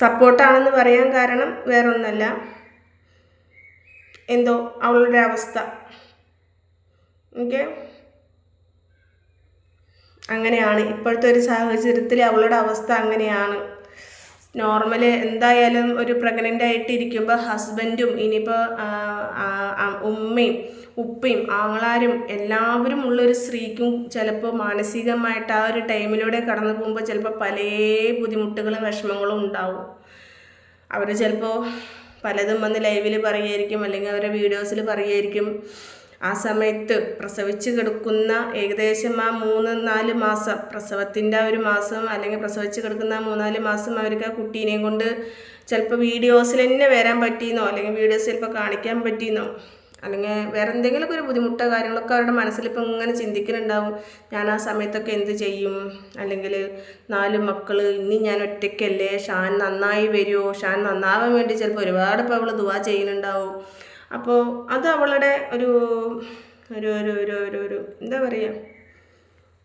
സപ്പോർട്ടാണെന്ന് പറയാൻ കാരണം വേറൊന്നല്ല, എന്തോ അവളുടെ അവസ്ഥ ഓക്കെ അങ്ങനെയാണ്. ഇപ്പോഴത്തെ ഒരു സാഹചര്യത്തിൽ അവളുടെ അവസ്ഥ അങ്ങനെയാണ്. നോർമൽ എന്തായാലും ഒരു പ്രഗ്നൻ്റ് ആയിട്ടിരിക്കുമ്പോൾ ഹസ്ബൻഡും ഇനിയിപ്പോൾ ഉമ്മയും ഉപ്പയും ആങ്ങളാരും എല്ലാവരും ഉള്ളൊരു സ്ത്രീക്കും ചിലപ്പോൾ മാനസികമായിട്ട് ആ ഒരു ടൈമിലൂടെ കടന്നു പോകുമ്പോൾ ചിലപ്പോൾ പല ബുദ്ധിമുട്ടുകളും വിഷമങ്ങളും ഉണ്ടാവും. അവർ ചിലപ്പോൾ പലതും വന്ന് ലൈവിൽ പറയുമായിരിക്കും, അല്ലെങ്കിൽ അവരുടെ വീഡിയോസിൽ പറയുമായിരിക്കും. ആ സമയത്ത് പ്രസവിച്ച് കിടക്കുന്ന ഏകദേശം ആ 3-4 മാസം, പ്രസവത്തിൻ്റെ ആ ഒരു മാസം അല്ലെങ്കിൽ പ്രസവിച്ച് കിടക്കുന്ന ആ 3-4 മാസം അവർക്ക് ആ കുട്ടീനെയും കൊണ്ട് ചിലപ്പോൾ വീഡിയോസിൽ തന്നെ വരാൻ പറ്റിയെന്നോ അല്ലെങ്കിൽ വീഡിയോസ് ചിലപ്പോൾ കാണിക്കാൻ പറ്റിയെന്നോ അല്ലെങ്കിൽ വേറെ എന്തെങ്കിലുമൊക്കെ ഒരു ബുദ്ധിമുട്ടോ കാര്യങ്ങളൊക്കെ അവരുടെ മനസ്സിലിപ്പോൾ ഇങ്ങനെ ചിന്തിക്കുന്നുണ്ടാവും. ഞാൻ ആ സമയത്തൊക്കെ എന്ത് ചെയ്യും, അല്ലെങ്കിൽ 4 മക്കൾ ഇനി ഞാൻ ഒറ്റയ്ക്കല്ലേ, ഷാൻ നന്നായി വരുമോ, ഷാൻ നന്നാവാൻ വേണ്ടി ചിലപ്പോൾ ഒരുപാട് ഇപ്പോൾ അവൾ ദുആ ചെയ്യുന്നുണ്ടാവും. അപ്പോൾ അത് അവളുടെ ഒരു ഒരു ഒരു ഒരു ഒരു ഒരു എന്താ പറയുക,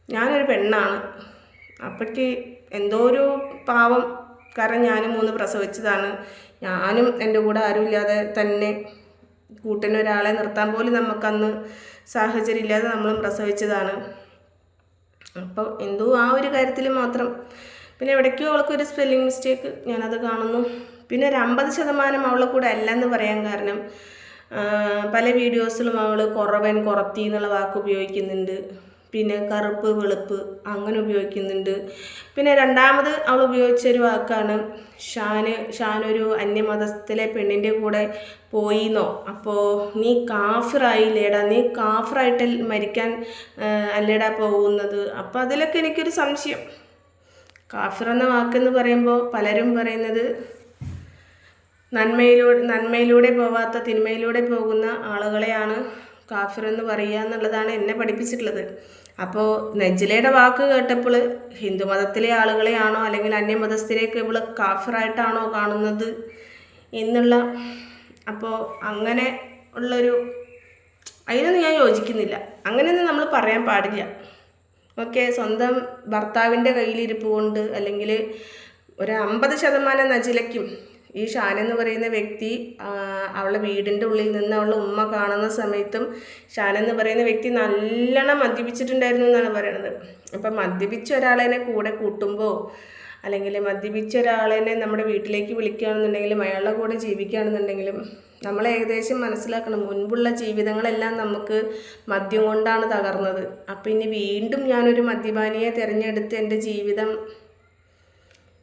ഞാനൊരു പെണ്ണാണ്, അപ്പോഴേക്ക് എന്തോ ഒരു പാവം, കാരണം ഞാനും 3 പ്രസവിച്ചതാണ്. ഞാനും എൻ്റെ കൂടെ ആരുമില്ലാതെ തന്നെ കൂട്ടിനൊരാളെ നിർത്താൻ പോലും നമുക്കന്ന് സാഹചര്യം ഇല്ലാതെ നമ്മളും പ്രസവിച്ചതാണ്. അപ്പോൾ എന്തോ ആ ഒരു കാര്യത്തിൽ മാത്രം, പിന്നെ എവിടേക്കോ അവൾക്കൊരു സ്പെല്ലിംഗ് മിസ്റ്റേക്ക് ഞാനത് കാണുന്നു. പിന്നെ ഒരു 50% അവളെ കൂടെ അല്ലെന്ന് പറയാൻ കാരണം പല വീഡിയോസിലും അവൾ കുറവൻ കുറത്തി എന്നുള്ള വാക്ക് ഉപയോഗിക്കുന്നുണ്ട്, പിന്നെ കറുപ്പ് വെളുപ്പ് അങ്ങനെ ഉപയോഗിക്കുന്നുണ്ട്. പിന്നെ രണ്ടാമത് അവൾ ഉപയോഗിച്ചൊരു വാക്കാണ് ഷാനൊരു അന്യമതത്തിലെ പെണ്ണിൻ്റെ കൂടെ പോയിന്നോ, അപ്പോൾ നീ കാഫിറായില്ലേടാ, നീ കാഫിറായിട്ട് മരിക്കാൻ അല്ലേടാ പോകുന്നത്. അപ്പോൾ അതിലൊക്കെ എനിക്കൊരു സംശയം. കാഫിർ എന്ന വാക്കെന്ന് പറയുമ്പോൾ പലരും പറയുന്നത് നന്മയിലൂടെ പോവാത്ത തിന്മയിലൂടെ പോകുന്ന ആളുകളെയാണ് കാഫിർ എന്ന് പറയുക എന്നുള്ളതാണ് എന്നെ പഠിപ്പിച്ചിട്ടുള്ളത്. അപ്പോൾ നജ്ലയുടെ വാക്ക് കേട്ടപ്പോൾ ഹിന്ദു മതത്തിലെ ആളുകളെയാണോ അല്ലെങ്കിൽ അന്യമതസ്ഥിലേക്ക് ഇവൾ കാഫിറായിട്ടാണോ കാണുന്നത് എന്നുള്ള, അപ്പോൾ അങ്ങനെ ഉള്ളൊരു അതിനൊന്നും ഞാൻ യോജിക്കുന്നില്ല. അങ്ങനെയൊന്നും നമ്മൾ പറയാൻ പാടില്ല. ഓക്കെ, സ്വന്തം ഭർത്താവിൻ്റെ കയ്യിലിരിപ്പ് കൊണ്ട് അല്ലെങ്കിൽ ഒരു 50% നജ്ലയ്ക്കും ഈ ഷാൻ എന്ന് പറയുന്ന വ്യക്തി അവളുടെ വീടിൻ്റെ ഉള്ളിൽ നിന്ന് അവളുടെ ഉമ്മ കാണുന്ന സമയത്തും ഷാൻ എന്ന് പറയുന്ന വ്യക്തി നല്ലോണം മദ്യപിച്ചിട്ടുണ്ടായിരുന്നു എന്നാണ് പറയണത്. അപ്പം മദ്യപിച്ച ഒരാളെ കൂടെ കൂട്ടുമ്പോൾ അല്ലെങ്കിൽ മദ്യപിച്ച ഒരാളെ നമ്മുടെ വീട്ടിലേക്ക് വിളിക്കുകയാണെന്നുണ്ടെങ്കിലും അയാളുടെ കൂടെ ജീവിക്കുകയാണെന്നുണ്ടെങ്കിലും നമ്മൾ ഏകദേശം മനസ്സിലാക്കണം, മുൻപുള്ള ജീവിതങ്ങളെല്ലാം നമുക്ക് മദ്യം കൊണ്ടാണ് തകർന്നത്. അപ്പം ഇനി വീണ്ടും ഞാനൊരു മദ്യപാനിയെ തിരഞ്ഞെടുത്ത് എൻ്റെ ജീവിതം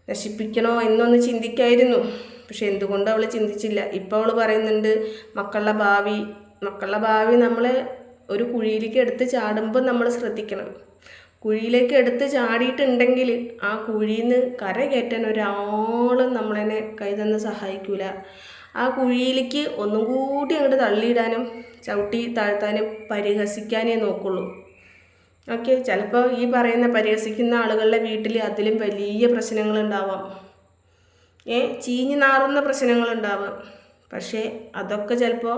നശിപ്പിക്കണോ എന്നൊന്ന് ചിന്തിക്കായിരുന്നു. പക്ഷെ എന്തുകൊണ്ട് അവൾ ചിന്തിച്ചില്ല. ഇപ്പോൾ അവൾ പറയുന്നുണ്ട് മക്കളുടെ ഭാവി നമ്മൾ ഒരു കുഴിയിലേക്ക് എടുത്ത് ചാടുമ്പോൾ നമ്മൾ ശ്രദ്ധിക്കണം. കുഴിയിലേക്ക് എടുത്ത് ചാടിയിട്ടുണ്ടെങ്കിൽ ആ കുഴിയിൽ നിന്ന് കര കയറ്റാൻ ഒരാളും നമ്മളെന്നെ കൈതന്ന് സഹായിക്കൂല. ആ കുഴിയിലേക്ക് ഒന്നും കൂടി അങ്ങോട്ട് തള്ളിയിടാനും ചവിട്ടി താഴ്ത്താനും പരിഹസിക്കാനേ നോക്കുള്ളൂ. ഓക്കെ, ചിലപ്പോൾ ഈ പറയുന്ന പരിഹസിക്കുന്ന ആളുകളുടെ വീട്ടിൽ അതിലും വലിയ പ്രശ്നങ്ങളുണ്ടാവാം, ചീഞ്ഞു നാറുന്ന പ്രശ്നങ്ങളുണ്ടാവാം. പക്ഷേ അതൊക്കെ ചിലപ്പോൾ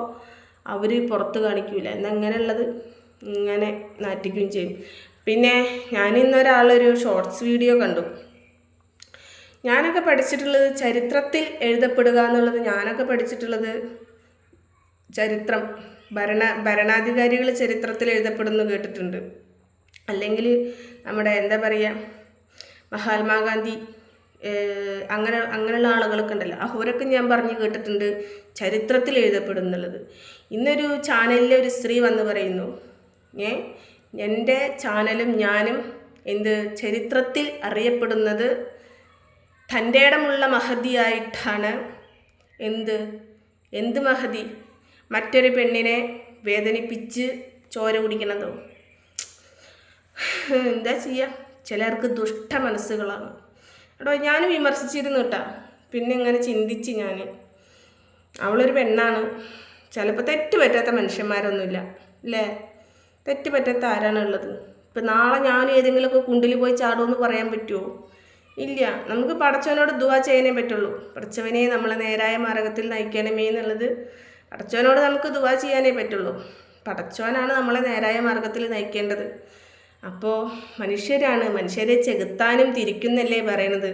അവർ പുറത്ത് കാണിക്കൂല. എന്നങ്ങനെയുള്ളത് ഇങ്ങനെ നാറ്റിക്കുകയും ചെയ്യും. പിന്നെ ഞാനിന്നൊരാളൊരു ഷോർട്സ് വീഡിയോ കണ്ടു. ഞാനൊക്കെ പഠിച്ചിട്ടുള്ളത് ചരിത്രത്തിൽ എഴുതപ്പെടുക എന്നുള്ളത്, ഞാനൊക്കെ പഠിച്ചിട്ടുള്ളത് ചരിത്രം ഭരണാധികാരികൾ ചരിത്രത്തിൽ എഴുതപ്പെടുന്നു കേട്ടിട്ടുണ്ട്. അല്ലെങ്കിൽ നമ്മുടെ എന്താ പറയുക, മഹാത്മാഗാന്ധി അങ്ങനെയുള്ള ആളുകളൊക്കെ ഉണ്ടല്ലോ, അവരൊക്കെ ഞാൻ പറഞ്ഞു കേട്ടിട്ടുണ്ട് ചരിത്രത്തിൽ എഴുതപ്പെടുന്നുള്ളത്. ഇന്നൊരു ചാനലിലെ ഒരു സ്ത്രീ വന്ന് പറയുന്നു, എൻ്റെ ചാനലും ഞാനും ചരിത്രത്തിൽ അറിയപ്പെടുന്നത് തൻ്റെ ഇടമുള്ള മഹതിയായിട്ടാണ്. എന്ത് മഹതി? മറ്റൊരു പെണ്ണിനെ വേദനിപ്പിച്ച് ചോര കുടിക്കണതോ? എന്താ ചെയ്യുക, ചിലർക്ക് ദുഷ്ട മനസ്സുകളാണ്. എടോ, ഞാനും വിമർശിച്ചിരുന്നു കേട്ടോ. പിന്നെ ഇങ്ങനെ ചിന്തിച്ച് ഞാൻ, അവളൊരു പെണ്ണാണ്, ചിലപ്പോൾ തെറ്റ് പറ്റാത്ത മനുഷ്യന്മാരൊന്നുമില്ല അല്ലേ? തെറ്റ് പറ്റാത്ത ആരാണുള്ളത്? ഇപ്പം നാളെ ഞാൻ ഏതെങ്കിലുമൊക്കെ കുണ്ടിൽ പോയി ചാടുമെന്ന് പറയാൻ പറ്റുമോ? ഇല്ല. നമുക്ക് പടച്ചവനോട് ദുആ ചെയ്യാനേ പറ്റുള്ളൂ. പടച്ചവനെ നമ്മളെ നേരായ മാർഗത്തിൽ നയിക്കണമേ എന്നുള്ളത് പടച്ചവനോട് നമുക്ക് ദുആ ചെയ്യാനേ പറ്റുള്ളൂ. പടച്ചവനാണ് നമ്മളെ നേരായ മാർഗത്തിൽ നയിക്കേണ്ടത്. അപ്പോൾ മനുഷ്യരെ ചെകുത്താനും തിരിക്കുന്നല്ലേ പറയണത്.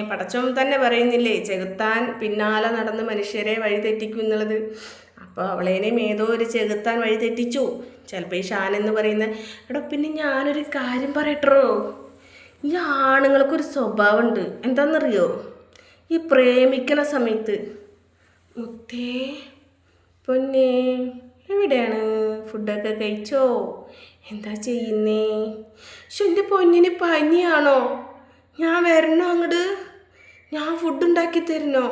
പടച്ചോൻ തന്നെ പറയുന്നില്ലേ ചെകുത്താൻ പിന്നാലെ നടന്ന് മനുഷ്യരെ വഴിതെറ്റിക്കും എന്നുള്ളത്. അപ്പോൾ അവളേനെയും ഏതോ ഒരു ചെകുത്താൻ വഴിതെറ്റിച്ചു. ചിലപ്പോൾ ഈ ഷാൻ എന്ന് പറയുന്ന എടോ. പിന്നെ ഞാനൊരു കാര്യം പറയട്ടോ, ഈ ആണുങ്ങൾക്കൊരു സ്വഭാവമുണ്ട്. എന്താണെന്നറിയോ? ഈ പ്രേമിക്കണ സമയത്ത് മുത്തേ പൊന്നേ എവിടെയാണ്, ഫുഡൊക്കെ കഴിച്ചോ, എന്താ ചെയ്യുന്നേ, പക്ഷെ എൻ്റെ പൊന്നിന് പനിയാണോ, ഞാൻ വരണോ അങ്ങോട്ട്, ഞാൻ ഫുഡ് ഉണ്ടാക്കി തരണോ,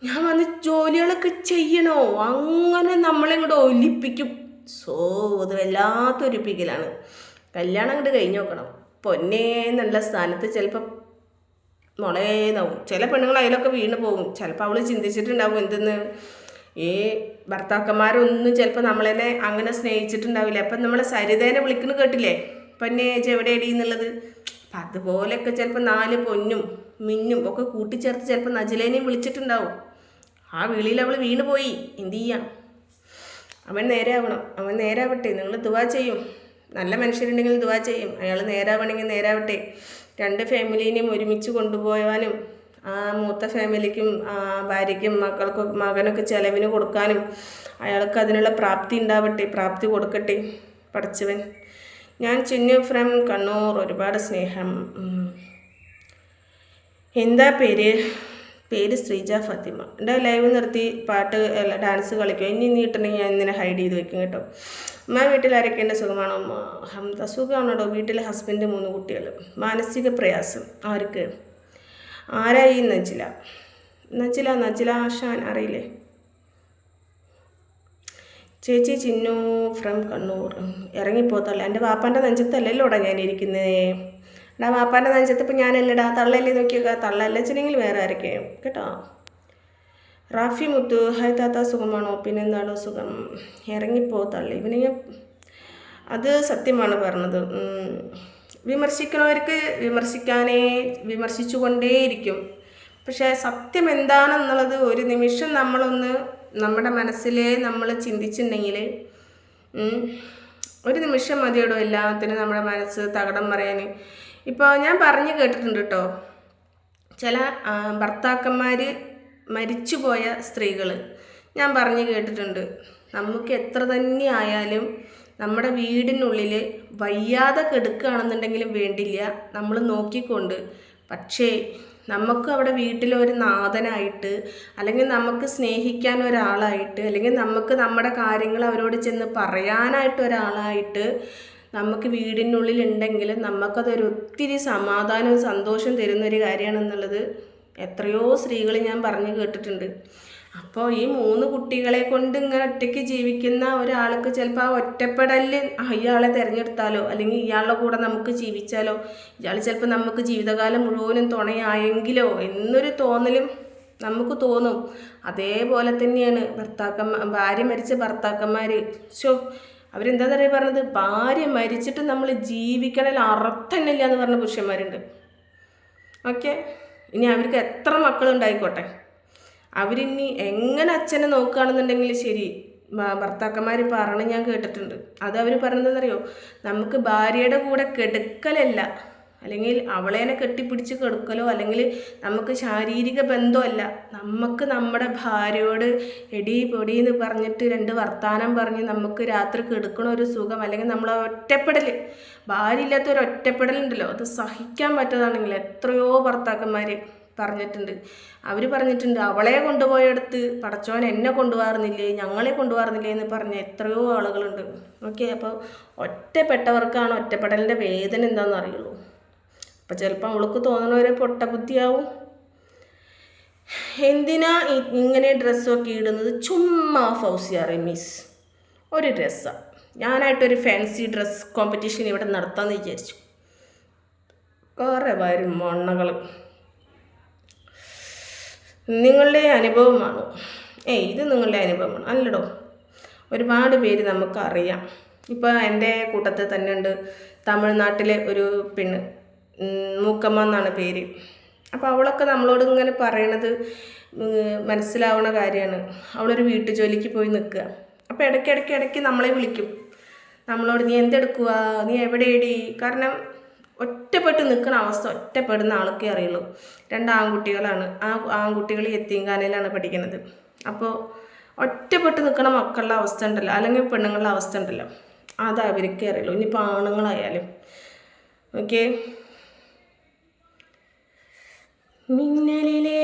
ഞാൻ വന്ന് ജോലികളൊക്കെ ചെയ്യണോ, അങ്ങനെ നമ്മളിങ്ങോട്ട് ഒലിപ്പിക്കും. അത് വല്ലാത്തൊരിപ്പിക്കലാണ്. കല്യാണം അങ്ങോട്ട് കഴിഞ്ഞ് നോക്കണം. പൊന്നേ എന്നുള്ള സ്ഥാനത്ത് ചിലപ്പോൾ മുളേന്നാവും. ചില പെണ്ണുങ്ങൾ അതിലൊക്കെ വീണ് പോകും. ചിലപ്പോൾ അവൾ ചിന്തിച്ചിട്ടുണ്ടാവും എന്തെന്ന്, ഈ ഭർത്താക്കന്മാരൊന്നും ചിലപ്പോൾ നമ്മളെന്നെ അങ്ങനെ സ്നേഹിച്ചിട്ടുണ്ടാവില്ല. അപ്പം നമ്മളെ സരിതേനെ വിളിക്കുന്നു കേട്ടില്ലേ, പൊന്നേ എവിടെ എടി എന്നുള്ളത്. അപ്പം അതുപോലെയൊക്കെ ചിലപ്പോൾ 4 പൊന്നും മിന്നും ഒക്കെ കൂട്ടിച്ചേർത്ത് ചിലപ്പോൾ നജിലേനെയും വിളിച്ചിട്ടുണ്ടാവും. ആ വിളിയിൽ അവൾ വീണ് പോയി. എന്തു ചെയ്യാം? അവൻ നേരാവണം, അവൻ നേരാവട്ടെ. നിങ്ങൾ ദുആ ചെയ്യും, നല്ല മനുഷ്യരുണ്ടെങ്കിൽ ദുആ ചെയ്യും. അയാൾ നേരാവണമെങ്കിൽ നേരാവട്ടെ. 2 ഫാമിലീനെയും ഒരുമിച്ച് കൊണ്ടുപോകാനും ആ മൂത്ത ഫാമിലിക്കും ഭാര്യയ്ക്കും മക്കൾക്കും മകനൊക്കെ ചിലവിന് കൊടുക്കാനും അയാൾക്ക് അതിനുള്ള പ്രാപ്തി ഉണ്ടാവട്ടെ, പ്രാപ്തി കൊടുക്കട്ടെ പഠിച്ചവൻ. ഞാൻ ചിന്നു ഫ്രം കണ്ണൂർ. ഒരുപാട് സ്നേഹം. എന്താ പേര്? ശ്രീജ ഫാത്തിമ. എൻ്റെ ലൈവ് നിർത്തി പാട്ട് ഡാൻസ് കളിക്കും. ഇനി നീട്ടുണ്ടെങ്കിൽ ഞാൻ ഇങ്ങനെ ഹൈഡ് ചെയ്ത് വെക്കും കേട്ടോ. വീട്ടിൽ ആരൊക്കെയുണ്ട്? സുഖമാണോ? ഹംദ സുഖമാണോ? വീട്ടിൽ ഹസ്ബൻഡ് 3 കുട്ടികൾ. മാനസിക പ്രയാസം ആർക്ക്? ആരായി? നജില ആശാൻ അറിയില്ലേ? ചേച്ചി ചിന്നു ഫ്രം കണ്ണൂർ. ഇറങ്ങിപ്പോത്തല്ല, എൻ്റെ വാപ്പാൻ്റെ നെഞ്ചത്തല്ലല്ലോടാ ഞാനിരിക്കുന്നത്. എടാ വാപ്പാൻ്റെ നെഞ്ചത്ത് ഇപ്പം ഞാനല്ലടാ, തള്ളല്ലേ നോക്കിയേക്കാ. തള്ളല്ല വെച്ചിട്ടുണ്ടെങ്കിൽ വേറെ ആരൊക്കെയും കേട്ടോ. റാഫി മുത്തു ഹായ് താത്ത സുഖമാണോ? പിന്നെന്താണോ സുഖം. ഇറങ്ങിപ്പോത്തള്ളി ഇവന് അത് സത്യമാണ് പറഞ്ഞത്. വിമർശിക്കുന്നവർക്ക് വിമർശിച്ചുകൊണ്ടേയിരിക്കും. പക്ഷേ സത്യം എന്താണെന്നുള്ളത് ഒരു നിമിഷം നമ്മളൊന്ന് നമ്മുടെ മനസ്സിൽ നമ്മൾ ചിന്തിച്ചിട്ടുണ്ടെങ്കിൽ ഒരു നിമിഷം മതിയോടോ എല്ലാത്തിനും നമ്മുടെ മനസ്സ് തകടം പറയാൻ. ഇപ്പോൾ ഞാൻ പറഞ്ഞു കേട്ടിട്ടുണ്ട് കേട്ടോ, ചില ഭർത്താക്കന്മാർ മരിച്ചുപോയ സ്ത്രീകൾ ഞാൻ പറഞ്ഞു കേട്ടിട്ടുണ്ട്. നമുക്ക് എത്ര തന്നെ ആയാലും നമ്മുടെ വീടിനുള്ളിൽ വയ്യാതെ കെടുക്കുകയാണെന്നുണ്ടെങ്കിലും വേണ്ടില്ല, നമ്മൾ നോക്കിക്കൊണ്ട്. പക്ഷേ നമുക്ക് അവിടെ വീട്ടിലൊരു നാഥനായിട്ട്, അല്ലെങ്കിൽ നമുക്ക് സ്നേഹിക്കാൻ ഒരാളായിട്ട്, അല്ലെങ്കിൽ നമുക്ക് നമ്മുടെ കാര്യങ്ങൾ അവരോട് ചെന്ന് പറയാനായിട്ട് ഒരാളായിട്ട് നമുക്ക് വീടിനുള്ളിൽ ഉണ്ടെങ്കിൽ നമുക്കതൊരു ഒത്തിരി സമാധാനവും സന്തോഷം തരുന്നൊരു കാര്യമാണെന്നുള്ളത് എത്രയോ സ്ത്രീകൾ ഞാൻ പറഞ്ഞു കേട്ടിട്ടുണ്ട്. അപ്പോൾ ഈ 3 കുട്ടികളെ കൊണ്ട് ഇങ്ങനെ ഒറ്റയ്ക്ക് ജീവിക്കുന്ന ഒരാൾക്ക് ചിലപ്പോൾ ആ ഒറ്റപ്പെടലിൽ ഇയാളെ തിരഞ്ഞെടുത്താലോ, അല്ലെങ്കിൽ ഇയാളുടെ കൂടെ നമുക്ക് ജീവിച്ചാലോ, ഇയാൾ ചിലപ്പോൾ നമുക്ക് ജീവിതകാലം മുഴുവനും തുണയായെങ്കിലോ എന്നൊരു തോന്നലും നമുക്ക് തോന്നും. അതേപോലെ തന്നെയാണ് ഭാര്യ മരിച്ച ഭർത്താക്കന്മാർ. അവരെന്താ പറയുക പറഞ്ഞത്, ഭാര്യ മരിച്ചിട്ട് നമ്മൾ ജീവിക്കണതിൽ അർത്ഥമില്ല എന്ന് പറഞ്ഞ പുരുഷന്മാരുണ്ട്. ഓക്കെ, ഇനി അവർക്ക് എത്ര മക്കളുണ്ടായിക്കോട്ടെ, അവരിനി എങ്ങനെ അച്ഛനെ നോക്കുകയാണെന്നുണ്ടെങ്കിൽ ശരി, ഭർത്താക്കന്മാർ പറഞ്ഞ് ഞാൻ കേട്ടിട്ടുണ്ട്. അത് അവർ പറഞ്ഞതെന്നറിയോ, നമുക്ക് ഭാര്യയുടെ കൂടെ കെടുക്കലല്ല, അല്ലെങ്കിൽ അവളേനെ കെട്ടിപ്പിടിച്ച് കെടുക്കലോ, അല്ലെങ്കിൽ നമുക്ക് ശാരീരിക ബന്ധമല്ല, നമുക്ക് നമ്മുടെ ഭാര്യയോട് എടി പൊടി എന്ന് പറഞ്ഞിട്ട് 2 വർത്താനം പറഞ്ഞ് നമുക്ക് രാത്രി കെടുക്കണ ഒരു സുഖം, അല്ലെങ്കിൽ നമ്മളെ ഒറ്റപ്പെടൽ, ഭാര്യ ഇല്ലാത്തൊരു ഒറ്റപ്പെടലുണ്ടല്ലോ, അത് സഹിക്കാൻ പറ്റാതാണെങ്കിൽ എത്രയോ ഭർത്താക്കന്മാർ പറഞ്ഞിട്ടുണ്ട്. അവർ പറഞ്ഞിട്ടുണ്ട്, അവളെ കൊണ്ടുപോയെടുത്ത് പടച്ചോൻ എന്നെ കൊണ്ടുപോകാറുന്നില്ലേ, ഞങ്ങളെ കൊണ്ടുപോകാറുന്നില്ലേ എന്ന് പറഞ്ഞ എത്രയോ ആളുകളുണ്ട്. ഓക്കെ, അപ്പോൾ ഒറ്റപ്പെട്ടവർക്കാണ് ഒറ്റപ്പെടലിൻ്റെ വേദന എന്താണെന്ന് അറിയുള്ളൂ. അപ്പം ചിലപ്പോൾ അവൾക്ക് തോന്നണവരെ പൊട്ടബുദ്ധിയാവും. എന്തിനാ ഇങ്ങനെ ഡ്രസ്സൊക്കെ ഇടുന്നത്? ചുമ്മാ ഫൗസിയ റമീസ് ഒരു ഡ്രസ്സാണ്. ഞാനായിട്ടൊരു ഫാൻസി ഡ്രസ് കോമ്പറ്റീഷൻ ഇവിടെ നടത്താമെന്ന് വിചാരിച്ചു. കുറേ പേരും മണ്ണകൾ. നിങ്ങളുടെ അനുഭവമാണോ? ഇത് നിങ്ങളുടെ അനുഭവമാണ് അല്ലടോ. ഒരുപാട് പേര് നമുക്കറിയാം. ഇപ്പോൾ എൻ്റെ കൂട്ടത്തിൽ തന്നെ ഉണ്ട് തമിഴ്നാട്ടിലെ ഒരു പെണ്ണ്, മൂക്കമ്മ എന്നാണ് പേര്. അപ്പോൾ അവളൊക്കെ നമ്മളോട് ഇങ്ങനെ പറയണത് മനസ്സിലാവുന്ന കാര്യമാണ്. അവളൊരു വീട്ടു ജോലിക്ക് പോയി നിൽക്കുക. അപ്പോൾ ഇടയ്ക്കിടയ്ക്ക് നമ്മളെ വിളിക്കും, നമ്മളോട് നീ എന്തെടുക്കുക, നീ എവിടെയടി. കാരണം ഒറ്റപ്പെട്ട് നിൽക്കുന്ന അവസ്ഥ ഒറ്റപ്പെടുന്ന ആൾക്കേ അറിയുള്ളൂ. 2 ആൺകുട്ടികളാണ്. ആ ആൺകുട്ടികൾ യത്തീംഖാനയിലാണ് പഠിക്കുന്നത്. അപ്പോൾ ഒറ്റപ്പെട്ട് നിൽക്കുന്ന മക്കളുടെ അവസ്ഥ ഉണ്ടല്ലോ, അല്ലെങ്കിൽ പെണ്ണുങ്ങളുടെ അവസ്ഥ ഉണ്ടല്ലോ, അത് അവർക്കേ അറിയുള്ളൂ. ഇനിയിപ്പോൾ ആണുങ്ങളായാലും ഓക്കെ. മിന്നലിലെ